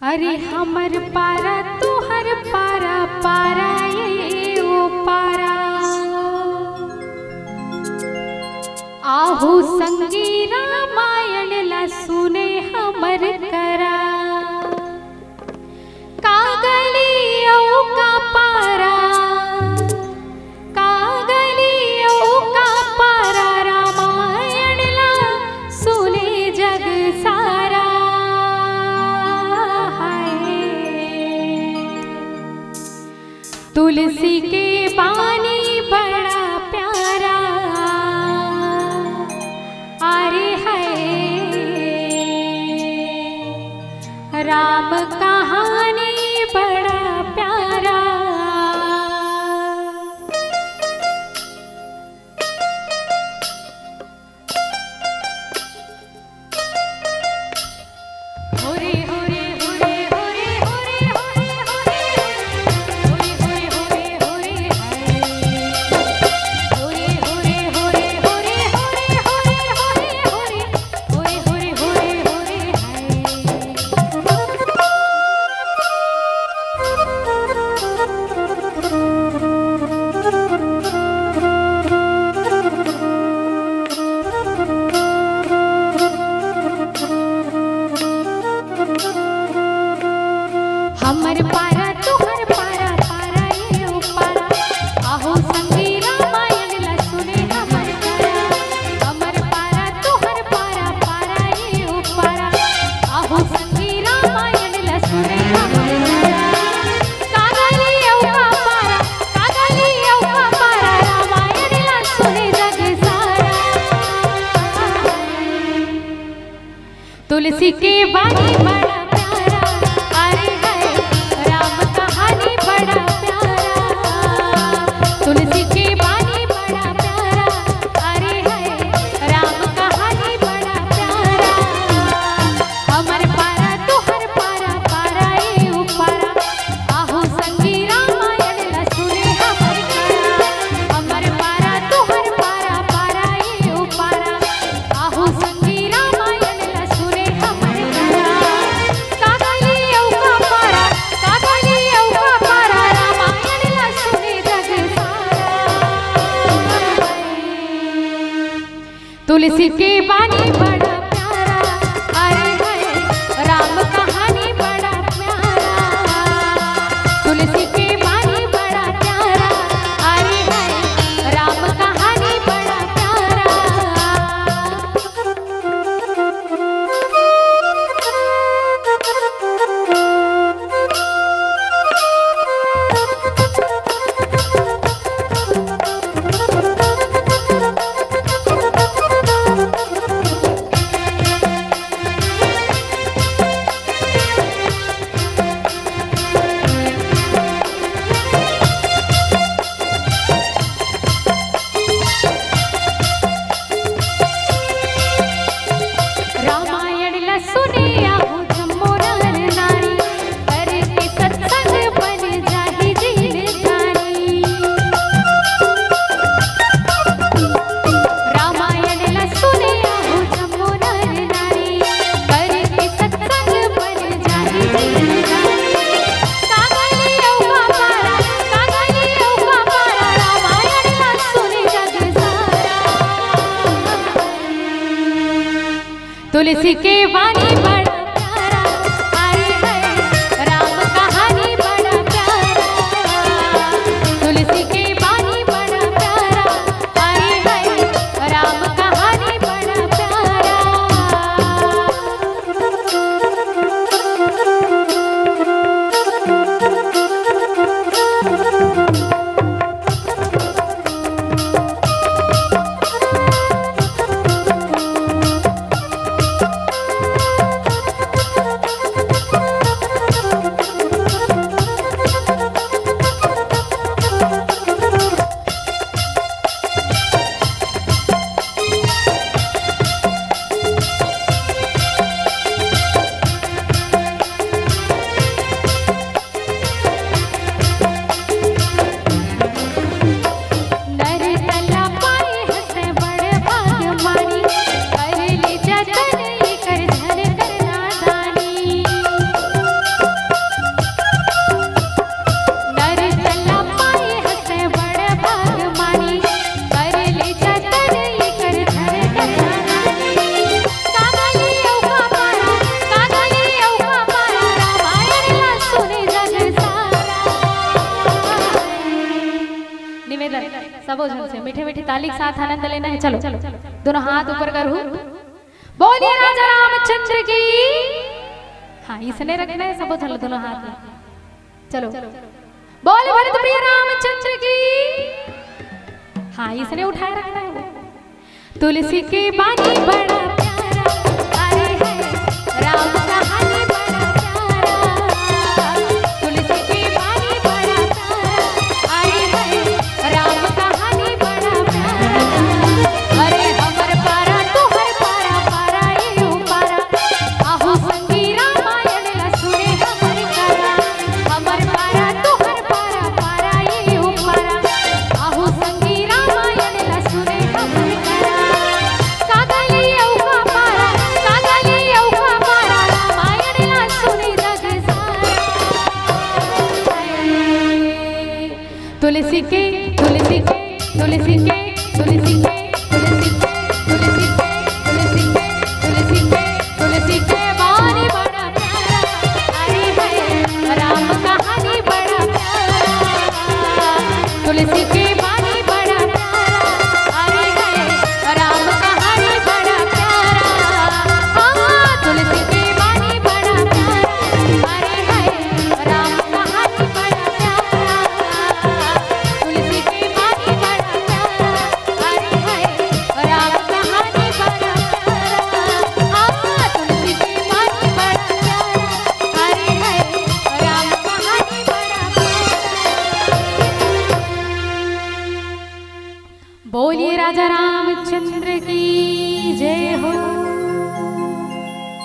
अरे हमर पारा तुहर पारा पारा ये ओ पारा आहू संगी रामायण ला सुने हमर करा कागली औ का पारा कागली औ का पारा रामायण ला सुने जग सारा तुलसी के बानी बड़ा प्यारा अरे है राम कहानी बड़ा प्यारा होरे होरे होरे होरे होरे हमर पारा तुहर पारा पारा ये ओ पारा आहू संगी रामायण ला सुने हमर करा हमर पारा तुहर पारा पारा ये ओ पारा आहू संगी रामायण ला सुने हमर करा कागली औ का पारा कागली औ का पारा रामायण ला सुने जग सारा तुलसी के बानी बड़ा तुलसी के बानी बड़ा प्यारा अरे है राम कहानी बड़ा प्यारा हमर पारा तुहर पारा पारा ये ओ पारा आहू संगी रामायण ला सुने हमर करा हमर पारा तुहर पारा पारा ये ओ पारा आहू संगी रामायण ला सुने हमर करा कागली औ का पारा कागली औ का पारा रामायण ला सुने जग तुलसी के बानी बड़ा प्यारा अरे है राम कहानी बड़ा प्यारा तुलसी के बानी बड़ा प्यारा अरे है राम कहानी बड़ा प्यारा रामायण ला सुने आहू जम्मो नर नारी करके सत्संग बन जाहि जिनदानी रामायण ला सुने आहू जम्मो नर नारी करके सत्संग बन जाहि जिनदानी कागली औ का पारा कागली औ का पारा रामायण ला सुने जग सारा तुलसी के बानी बड़ा प्यारा अरे है राम कहानी बड़ा प्यारा तुलसी के बानी बड़ा प्यारा अरे है राम कहानी बड़ा प्यारा सब जन से मीठे मीठे ताली के साथ आनंद लेना है। चलो दोनों हाथ ऊपर करो, बोलिए राजा रामचंद्र की। हाँ इसने रखना है सब चलो दोनों हाथ में। चलो बोले भरत प्रिय रामचंद्र की। हाँ इसने उठाए रखना है। तुलसी की बानी बड़ा प्यारा, अरे है राम कहानी बड़ा प्यारा। तुलसी की बानी बड़ा प्यारा, अरे है राम कहानी बड़ा प्यारा। अरे हमर पारा तुहर पारा, पारा ये पारा आहू संगी रामायण ला सुने हमर करा। हमर पारा तुहर पारा, पारा ये पारा आहू संगी रामायण ला सुने हमर करा। कागली औका पारा, कागली औका पारा रामायण ला सुने जग सारा। तुलसी के तुलसी के तुलसी के तुलसी के तुलसी के तुलसी के तुलसी के तुलसी के तुलसी के बानी बड़ा प्यारा, अरे है राम कहानी बड़ा प्यारा। तुलसी के बानी बड़ा प्यारा, अरे है राम कहानी बड़ा प्यारा। हाँ तुलसी के बानी बड़ा प्यारा, अरे है राम कहानी बड़ा प्यारा। तुलसी के बानी बड़ा प्यारा, अरे है राम कहानी बड़ा प्यारा। हाँ तुलसी के बानी बड़ा प्यारा, अरे है राम कहानी बड़ा प्यारा। बोलिए राजा रामचंद्र की।